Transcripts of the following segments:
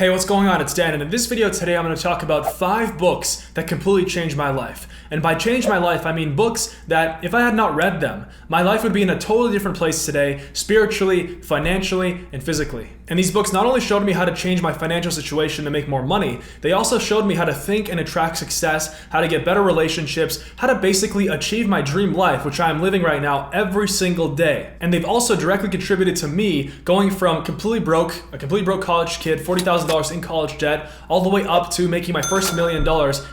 Hey, what's going on? It's Dan, and in this video today I'm going to talk about 5 books that completely changed my life. And by change my life, I mean books that if I had not read them, my life would be in a totally different place today, spiritually, financially, and physically. And these books not only showed me how to change my financial situation to make more money, they also showed me how to think and attract success, how to get better relationships, how to basically achieve my dream life, which I am living right now every single day. And they've also directly contributed to me going from a completely broke college kid, $40,000 in college debt, all the way up to making my first $1 million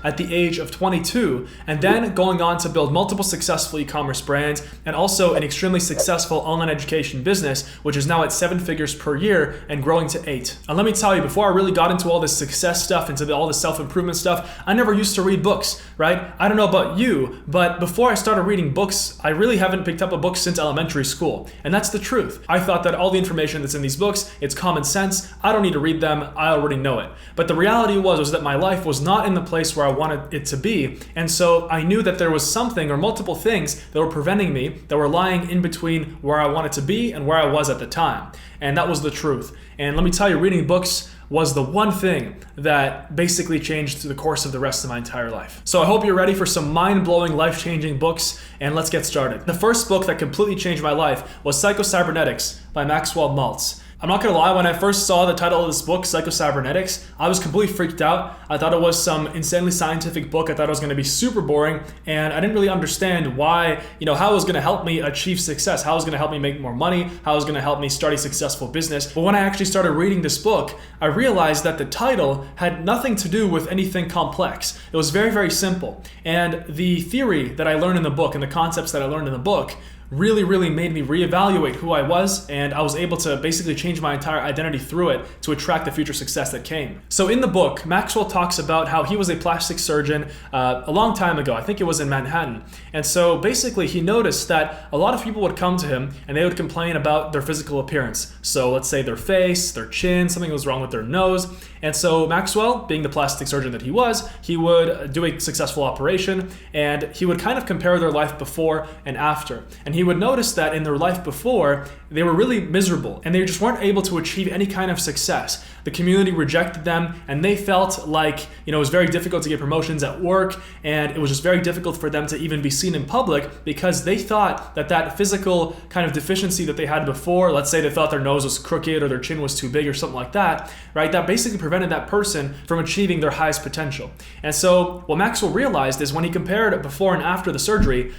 at the age of 22, and then going on to build multiple successful e-commerce brands and also an extremely successful online education business, which is now at 7 figures per year and growing to 8. And let me tell you, before I really got into all this success stuff, into all the self-improvement stuff, I never used to read books, right? I don't know about you, but before I started reading books, I really haven't picked up a book since elementary school. And that's the truth. I thought that all the information that's in these books, it's common sense. I don't need to read them. I already know it. But the reality was that my life was not in the place where I wanted it to be. And so I knew that there was something or multiple things that were preventing me, that were lying in between where I wanted to be and where I was at the time. And that was the truth. And let me tell you, reading books was the one thing that basically changed the course of the rest of my entire life. So I hope you're ready for some mind-blowing, life-changing books, and let's get started. The first book that completely changed my life was PsychoCybernetics by Maxwell Maltz. I'm not gonna lie, when I first saw the title of this book, PsychoCybernetics, I was completely freaked out. I thought it was some insanely scientific book. I thought it was gonna be super boring, and I didn't really understand why, how it was gonna help me achieve success, how it was gonna help me make more money, how it was gonna help me start a successful business. But when I actually started reading this book, I realized that the title had nothing to do with anything complex. It was very, very simple. And the theory that I learned in the book and the concepts that I learned in the book really made me reevaluate who I was, and I was able to basically change my entire identity through it to attract the future success that came. So in the book, Maxwell talks about how he was a plastic surgeon a long time ago. I think it was in Manhattan. And so basically he noticed that a lot of people would come to him and they would complain about their physical appearance. So let's say their face, their chin, something was wrong with their nose. And so Maxwell, being the plastic surgeon that he was, he would do a successful operation and he would kind of compare their life before and after. And he would notice that in their life before, they were really miserable and they just weren't able to achieve any kind of success. The community rejected them and they felt like, it was very difficult to get promotions at work, and it was just very difficult for them to even be seen in public because they thought that physical kind of deficiency that they had before, let's say they thought their nose was crooked or their chin was too big or something like that, right? That basically prevented that person from achieving their highest potential. And so what Maxwell realized is when he compared before and after the surgery,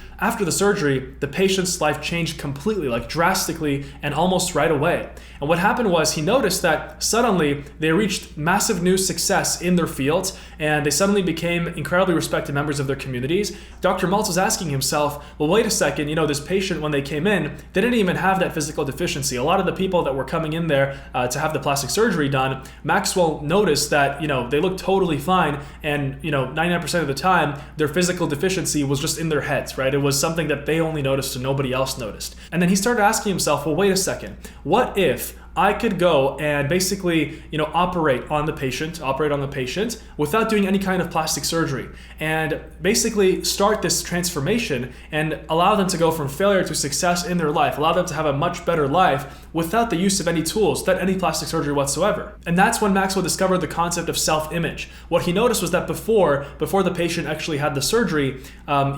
the patient's life changed completely, like drastically and almost right away. And what happened was he noticed that suddenly they reached massive new success in their fields and they suddenly became incredibly respected members of their communities. Dr. Maltz was asking himself, well, wait a second, this patient, when they came in, they didn't even have that physical deficiency. A lot of the people that were coming in there to have the plastic surgery done, Maxwell noticed that, they looked totally fine, and 99% of the time, their physical deficiency was just in their heads, right? It was something that they only noticed and nobody else noticed. And then he started asking himself, well, wait a second, what if I could go and basically, operate on the patient without doing any kind of plastic surgery, and basically start this transformation and allow them to go from failure to success in their life, allow them to have a much better life without the use of any tools, without any plastic surgery whatsoever. And that's when Maxwell discovered the concept of self-image. What he noticed was that before the patient actually had the surgery,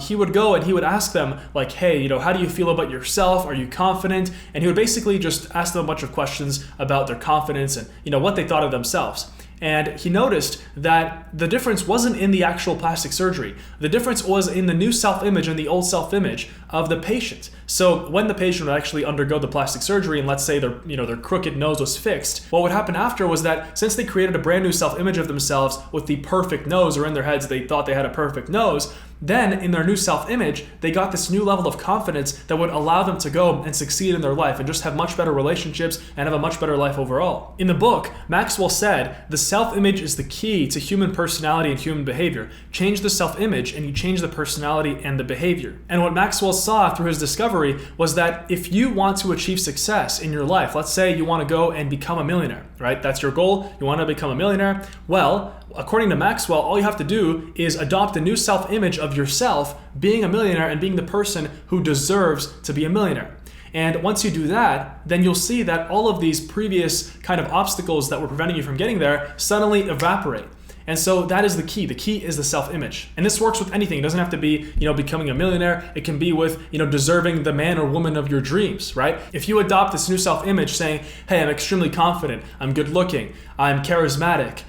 he would go and he would ask them like, hey, how do you feel about yourself? Are you confident? And he would basically just ask them a bunch of questions about their confidence and what they thought of themselves. And he noticed that the difference wasn't in the actual plastic surgery. The difference was in the new self-image and the old self-image of the patient. So when the patient would actually undergo the plastic surgery and let's say their crooked nose was fixed, what would happen after was that since they created a brand new self-image of themselves with the perfect nose, or in their heads they thought they had a perfect nose, then in their new self-image, they got this new level of confidence that would allow them to go and succeed in their life and just have much better relationships and have a much better life overall. In the book, Maxwell said, the self-image is the key to human personality and human behavior. Change the self-image and you change the personality and the behavior. And what Maxwell saw through his discovery was that if you want to achieve success in your life, let's say you want to go and become a millionaire, right? That's your goal. You want to become a millionaire. Well, according to Maxwell, all you have to do is adopt a new self-image of yourself being a millionaire and being the person who deserves to be a millionaire. And once you do that, then you'll see that all of these previous kind of obstacles that were preventing you from getting there suddenly evaporate. And so that is the key. The key is the self-image. And this works with anything. It doesn't have to be, becoming a millionaire. It can be with, deserving the man or woman of your dreams, right? If you adopt this new self-image saying, hey, I'm extremely confident, I'm good looking, I'm charismatic,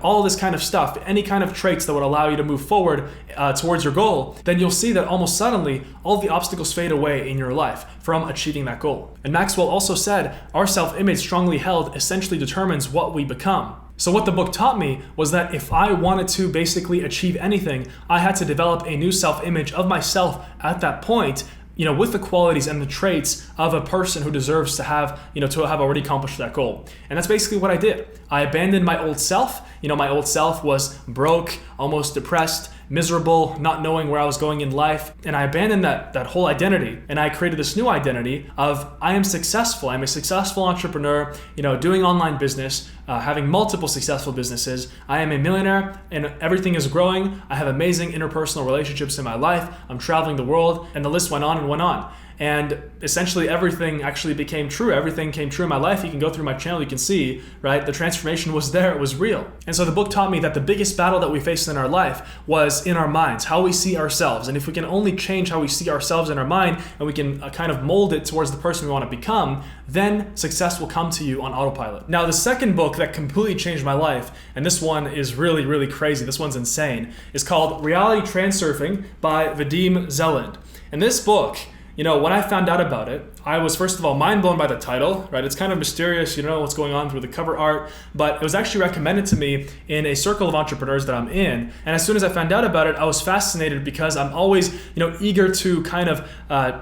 all this kind of stuff, any kind of traits that would allow you to move forward towards your goal, then you'll see that almost suddenly all the obstacles fade away in your life from achieving that goal. And Maxwell also said, our self-image strongly held essentially determines what we become. So what the book taught me was that if I wanted to basically achieve anything, I had to develop a new self-image of myself at that point, with the qualities and the traits of a person who deserves to have already accomplished that goal. And that's basically what I did. I abandoned my old self. My old self was broke, almost depressed, miserable, not knowing where I was going in life. And I abandoned that whole identity. And I created this new identity of I am successful. I'm a successful entrepreneur, doing online business, having multiple successful businesses. I am a millionaire and everything is growing. I have amazing interpersonal relationships in my life. I'm traveling the world, and the list went on and went on. And essentially everything actually became true. Everything came true in my life. You can go through my channel, you can see, right? The transformation was there, it was real. And so the book taught me that the biggest battle that we faced in our life was in our minds, how we see ourselves. And if we can only change how we see ourselves in our mind, and we can kind of mold it towards the person we want to become, then success will come to you on autopilot. Now, the second book that completely changed my life, and this one is really, really crazy, this one's insane, is called Reality Transurfing by Vadim Zeland. And this book, when I found out about it, I was first of all mind blown by the title, right? It's kind of mysterious, you don't know what's going on through the cover art, but it was actually recommended to me in a circle of entrepreneurs that I'm in. And as soon as I found out about it, I was fascinated because I'm always, eager to kind of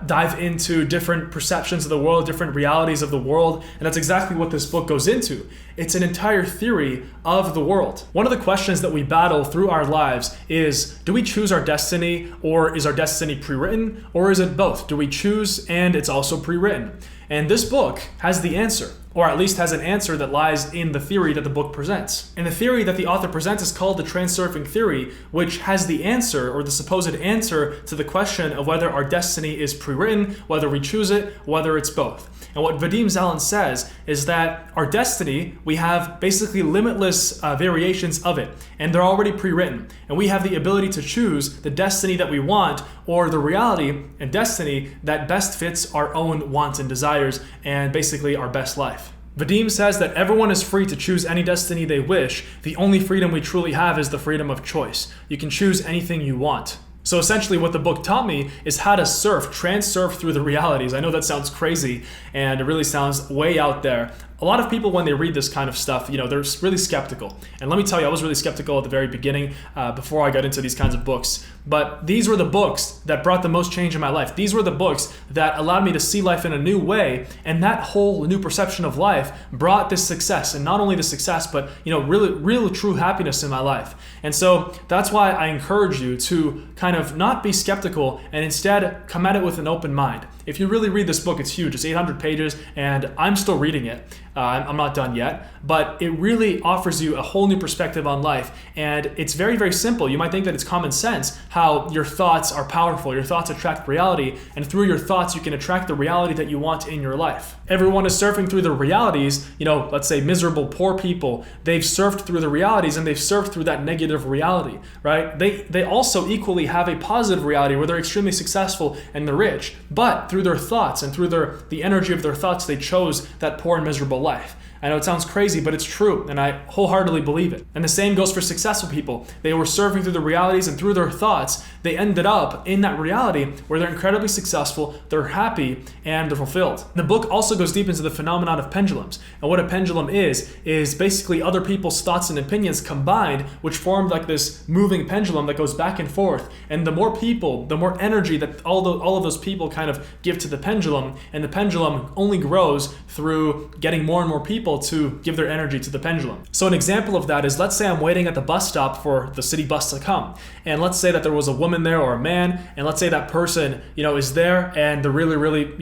dive into different perceptions of the world, different realities of the world. And that's exactly what this book goes into. It's an entire theory of the world. One of the questions that we battle through our lives is, do we choose our destiny, or is our destiny pre-written, or is it both? Do we choose and it's also pre-written? And this book has the answer, or at least has an answer that lies in the theory that the book presents. And the theory that the author presents is called the Transurfing theory, which has the answer, or the supposed answer, to the question of whether our destiny is pre-written, whether we choose it, whether it's both. And what Vadim Zeland says is that our destiny, we have basically limitless variations of it, and they're already pre-written. And we have the ability to choose the destiny that we want, or the reality and destiny that best fits our own wants and desires, and basically our best life. Vadim says that everyone is free to choose any destiny they wish. The only freedom we truly have is the freedom of choice. You can choose anything you want. So essentially what the book taught me is how to transurf through the realities. I know that sounds crazy and it really sounds way out there. A lot of people, when they read this kind of stuff, they're really skeptical. And let me tell you, I was really skeptical at the very beginning before I got into these kinds of books. But these were the books that brought the most change in my life. These were the books that allowed me to see life in a new way. And that whole new perception of life brought this success. And not only the success, but real true happiness in my life. And so that's why I encourage you to kind of not be skeptical and instead come at it with an open mind. If you really read this book, it's huge. It's 800 pages and I'm still reading it. I'm not done yet, but it really offers you a whole new perspective on life. And it's very, very simple. You might think that it's common sense how your thoughts are powerful. Your thoughts attract reality, and through your thoughts, you can attract the reality that you want in your life. Everyone is surfing through the realities, let's say miserable, poor people. They've surfed through the realities and they've surfed through that negative reality, right? They also equally have a positive reality where they're extremely successful and they're rich, but through their thoughts and through the energy of their thoughts, they chose that poor and miserable life. I know it sounds crazy, but it's true, and I wholeheartedly believe it. And the same goes for successful people. They were surfing through the realities, and through their thoughts, they ended up in that reality where they're incredibly successful, they're happy, and they're fulfilled. The book also goes deep into the phenomenon of pendulums. And what a pendulum is basically other people's thoughts and opinions combined, which form like this moving pendulum that goes back and forth. And the more people, the more energy that all of those people kind of give to the pendulum, and the pendulum only grows through getting more and more people people to give their energy to the pendulum. So an example of that is, let's say I'm waiting at the bus stop for the city bus to come. And let's say that there was a woman there or a man, and let's say that person, is there and they're really,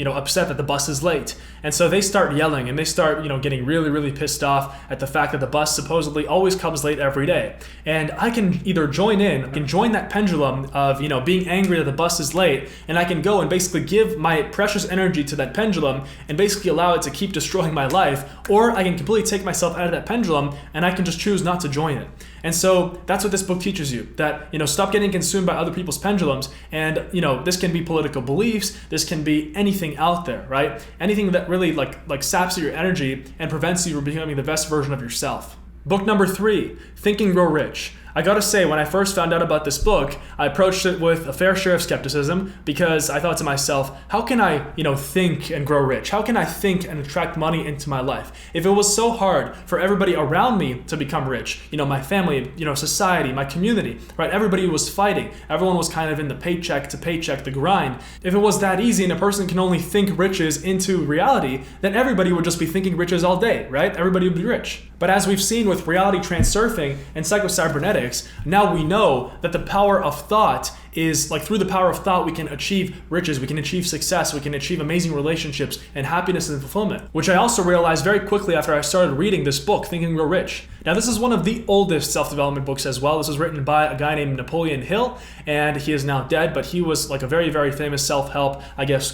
upset that the bus is late. And so they start yelling and they start, getting really pissed off at the fact that the bus supposedly always comes late every day. And I can either join that pendulum of, being angry that the bus is late, and I can go and basically give my precious energy to that pendulum and basically allow it to keep destroying my life, or I can completely take myself out of that pendulum and I can just choose not to join it. And so that's what this book teaches you, that, stop getting consumed by other people's pendulums. And, this can be political beliefs, this can be anything out there, right? Anything that really like saps your energy and prevents you from becoming the best version of yourself. Book number 3, Think and Grow Rich. I gotta say, when I first found out about this book, I approached it with a fair share of skepticism, because I thought to myself, how can I, think and grow rich? How can I think and attract money into my life? If it was so hard for everybody around me to become rich, my family, society, my community, right? Everybody was fighting. Everyone was kind of in the paycheck to paycheck, the grind. If it was that easy and a person can only think riches into reality, then everybody would just be thinking riches all day, right? Everybody would be rich. But as we've seen with reality transurfing and PsychoCybernetics, now we know that the power of thought is, through the power of thought, we can achieve riches, we can achieve success, we can achieve amazing relationships and happiness and fulfillment, which I also realized very quickly after I started reading this book, Think and Grow Rich. Now, this is one of the oldest self-development books as well. This was written by a guy named Napoleon Hill, and he is now dead, but he was a very famous self-help,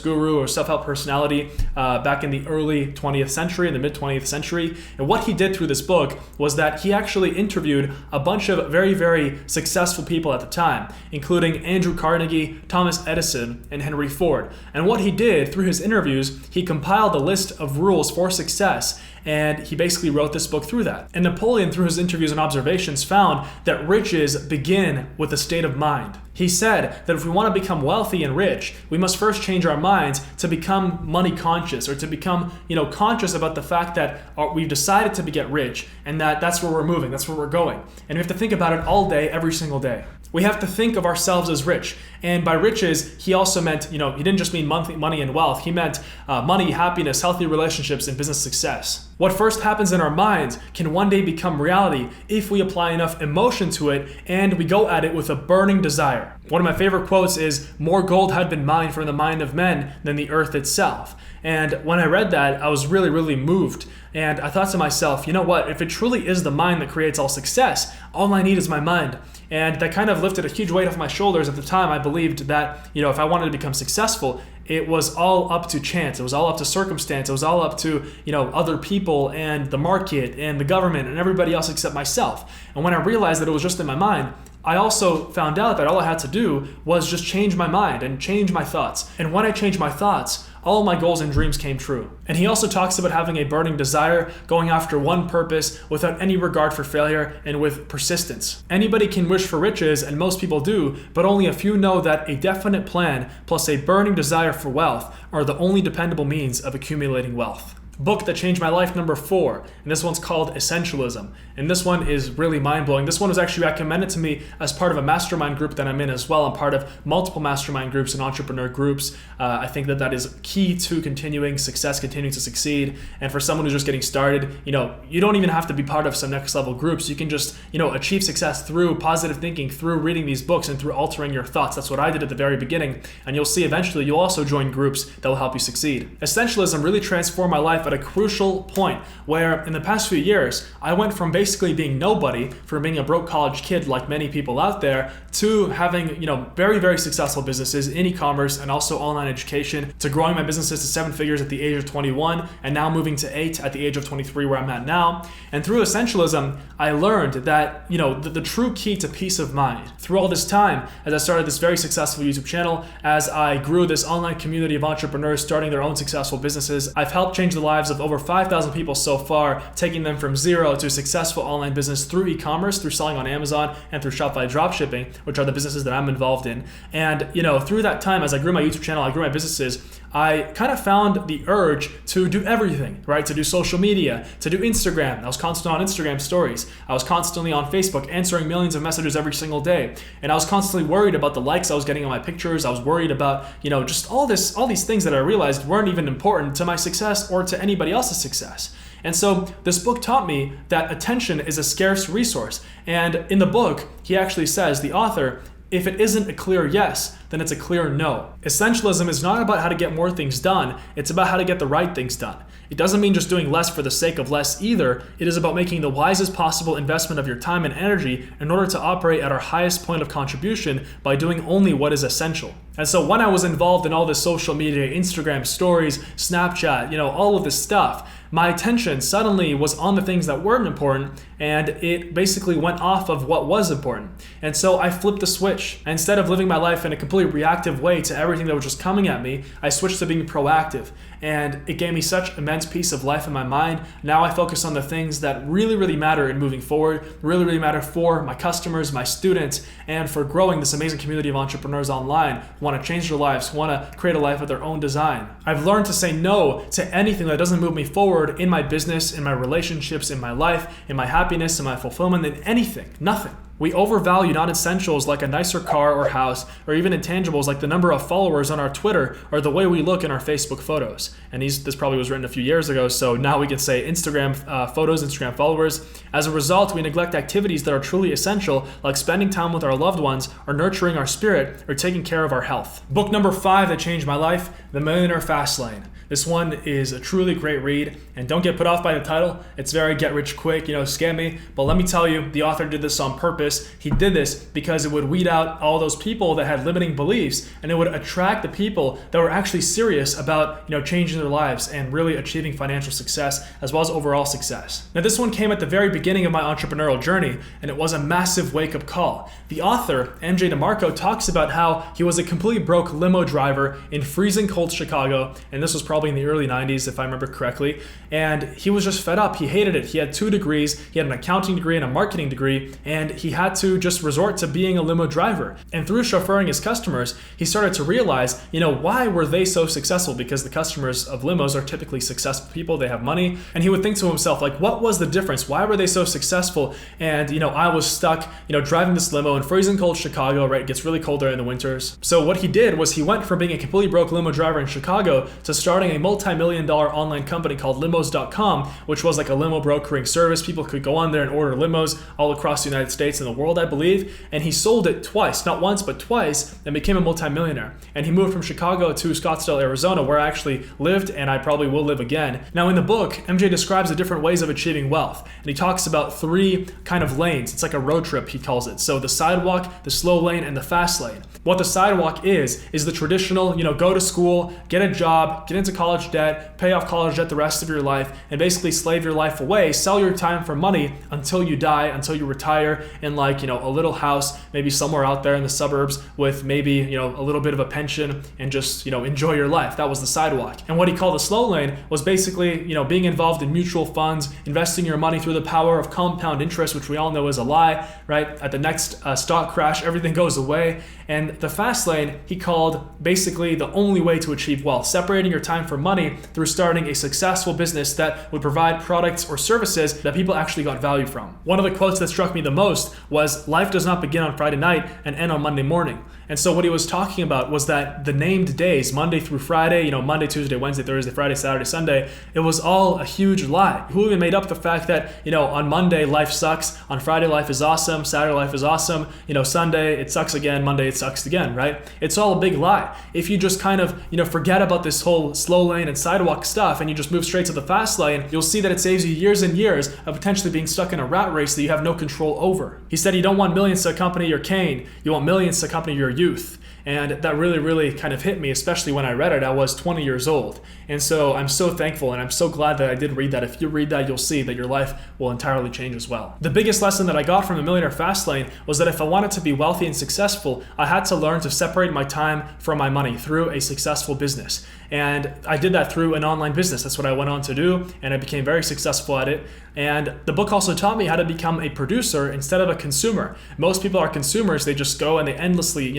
guru or self-help personality back in the early 20th century, in the mid-20th century. And what he did through this book was that he actually interviewed a bunch of very successful people at the time, including Andrew Carnegie, Thomas Edison, and Henry Ford. And what he did through his interviews, he compiled a list of rules for success, and he basically wrote this book through that. And Napoleon, through his interviews and observations, found that riches begin with a state of mind. He said that if we want to become wealthy and rich, we must first change our minds to become money conscious, or to become, conscious about the fact that we've decided to get rich, and that's where we're moving, that's where we're going. And we have to think about it all day, every single day. We have to think of ourselves as rich. And by riches, he also meant, he didn't just mean money and wealth. He meant money, happiness, healthy relationships, and business success. What first happens in our minds can one day become reality if we apply enough emotion to it and we go at it with a burning desire. One of my favorite quotes is, "More gold had been mined from the mind of men than the earth itself." And when I read that, I was really moved. And I thought to myself, you know what? If it truly is the mind that creates all success, all I need is my mind. And that kind of lifted a huge weight off my shoulders. At the time, I believed that, if I wanted to become successful, it was all up to chance. It was all up to circumstance. It was all up to, other people and the market and the government and everybody else except myself. And when I realized that it was just in my mind, I also found out that all I had to do was just change my mind and change my thoughts. And when I changed my thoughts, all my goals and dreams came true. And he also talks about having a burning desire, going after one purpose without any regard for failure and with persistence. Anybody can wish for riches, and most people do, but only a few know that a definite plan plus a burning desire for wealth are the only dependable means of accumulating wealth. Book that changed my life, number 4, and this one's called Essentialism. And this one is really mind-blowing. This one was actually recommended to me as part of a mastermind group that I'm in as well. I'm part of multiple mastermind groups and entrepreneur groups. I think that is key to continuing success, continuing to succeed. And for someone who's just getting started, you don't even have to be part of some next level groups. You can just, achieve success through positive thinking, through reading these books, and through altering your thoughts. That's what I did at the very beginning. And you'll see eventually you'll also join groups that will help you succeed. Essentialism really transformed my life at a crucial point where in the past few years, I went from basically being nobody, from being a broke college kid like many people out there, to having, very successful businesses in e-commerce and also online education, to growing my businesses to 7 figures at the age of 21 and now moving to 8 at the age of 23 where I'm at now. And through Essentialism, I learned that, the true key to peace of mind. Through all this time, as I started this very successful YouTube channel, as I grew this online community of entrepreneurs starting their own successful businesses, I've helped change the lives of over 5,000 people so far, taking them from zero to a successful online business through e-commerce, through selling on Amazon, and through Shopify dropshipping, which are the businesses that I'm involved in. And, through that time, as I grew my YouTube channel, I grew my businesses, I kind of found the urge to do everything, right? To do social media, to do Instagram. I was constantly on Instagram stories. I was constantly on Facebook answering millions of messages every single day. And I was constantly worried about the likes I was getting on my pictures. I was worried about, just all these things that I realized weren't even important to my success or to anybody else's success. And so this book taught me that attention is a scarce resource. And in the book, he actually says, the author, if it isn't a clear yes, then it's a clear no. Essentialism is not about how to get more things done, it's about how to get the right things done. It doesn't mean just doing less for the sake of less either. It is about making the wisest possible investment of your time and energy in order to operate at our highest point of contribution by doing only what is essential. And so when I was involved in all this social media, Instagram stories, Snapchat, all of this stuff, my attention suddenly was on the things that weren't important, and it basically went off of what was important. And so I flipped the switch. Instead of living my life in a completely reactive way to everything that was just coming at me, I switched to being proactive. And it gave me such immense peace of life in my mind. Now I focus on the things that really, really matter in moving forward, really, really matter for my customers, my students, and for growing this amazing community of entrepreneurs online who want to change their lives, who want to create a life of their own design. I've learned to say no to anything that doesn't move me forward in my business, in my relationships, in my life, in my happiness, in my fulfillment, in anything, nothing. We overvalue non-essentials like a nicer car or house, or even intangibles like the number of followers on our Twitter or the way we look in our Facebook photos. And this probably was written a few years ago, so now we can say Instagram photos, Instagram followers. As a result, we neglect activities that are truly essential, like spending time with our loved ones, or nurturing our spirit, or taking care of our health. Book number 5 that changed my life, The Millionaire Fastlane. This one is a truly great read, and don't get put off by the title. It's very get rich quick, scam me. But let me tell you, the author did this on purpose. He did this because it would weed out all those people that had limiting beliefs, and it would attract the people that were actually serious about, changing their lives and really achieving financial success as well as overall success. Now, this one came at the very beginning of my entrepreneurial journey, and it was a massive wake-up call. The author, Demarco, talks about how he was a completely broke limo driver in freezing cold Chicago, and this was probably in the early 90s, if I remember correctly, and he was just fed up. He hated it. He had 2 degrees. He had an accounting degree and a marketing degree, and he had to just resort to being a limo driver. And through chauffeuring his customers, he started to realize, why were they so successful? Because the customers of limos are typically successful people. They have money. And he would think to himself, what was the difference? Why were they so successful? And, I was stuck, driving this limo in freezing cold Chicago, right? It gets really cold there in the winters. So what he did was he went from being a completely broke limo driver in Chicago to starting a multi-million-dollar online company called limos.com, which was like a limo brokering service. People could go on there and order limos all across the United States and the world, I believe. And he sold it twice, not once, but twice, and became a multi-millionaire. And he moved from Chicago to Scottsdale, Arizona, where I actually lived, and I probably will live again. Now, in the book, MJ describes the different ways of achieving wealth, and he talks about 3 kind of lanes. It's like a road trip, he calls it. So the sidewalk, the slow lane, and the fast lane. What the sidewalk is the traditional, go to school, get a job, get into college debt, pay off college debt the rest of your life, and basically slave your life away, sell your time for money until you die, until you retire in a little house, maybe somewhere out there in the suburbs with maybe, a little bit of a pension and just, enjoy your life. That was the sidewalk. And what he called the slow lane was basically, being involved in mutual funds, investing your money through the power of compound interest, which we all know is a lie, right? At the next stock crash, everything goes away. And the fast lane, he called basically the only way to achieve wealth, separating your time from money through starting a successful business that would provide products or services that people actually got value from. One of the quotes that struck me the most was, "Life does not begin on Friday night and end on Monday morning." And so what he was talking about was that the named days, Monday through Friday, Monday, Tuesday, Wednesday, Thursday, Friday, Saturday, Sunday, it was all a huge lie. Who even made up the fact that, on Monday life sucks, on Friday life is awesome, Saturday life is awesome, Sunday it sucks again, Monday it sucks again, right? It's all a big lie. If you just kind of, forget about this whole slow lane and sidewalk stuff and you just move straight to the fast lane, you'll see that it saves you years and years of potentially being stuck in a rat race that you have no control over. He said you don't want millions to accompany your cane, you want millions to accompany your youth. And that really, really kind of hit me, especially when I read it. I was 20 years old. And so I'm so thankful and I'm so glad that I did read that. If you read that, you'll see that your life will entirely change as well. The biggest lesson that I got from the Millionaire Fastlane was that if I wanted to be wealthy and successful, I had to learn to separate my time from my money through a successful business. And I did that through an online business. That's what I went on to do, and I became very successful at it. And the book also taught me how to become a producer instead of a consumer. Most people are consumers. They just go and they endlessly,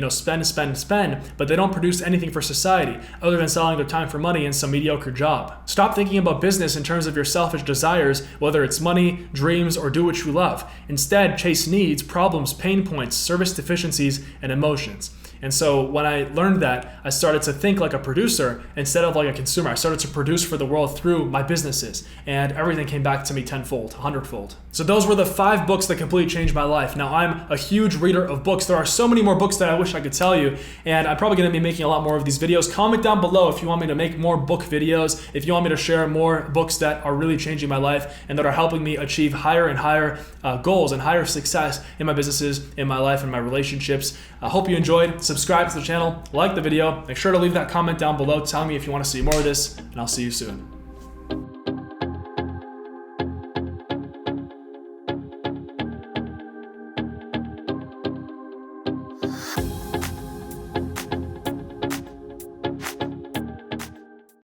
spend, but they don't produce anything for society other than selling their time for money in some mediocre job. Stop thinking about business in terms of your selfish desires, whether it's money, dreams, or do what you love. Instead, chase needs, problems, pain points, service deficiencies, and emotions. And so when I learned that, I started to think like a producer instead of like a consumer. I started to produce for the world through my businesses, and everything came back to me tenfold, 100-fold. So those were the 5 books that completely changed my life. Now, I'm a huge reader of books. There are so many more books that I wish I could tell you, and I'm probably going to be making a lot more of these videos. Comment down below if you want me to make more book videos, if you want me to share more books that are really changing my life and that are helping me achieve higher and higher goals and higher success in my businesses, in my life, and my relationships. I hope you enjoyed. Subscribe to the channel, like the video, make sure to leave that comment down below telling me if you want to see more of this, and I'll see you soon.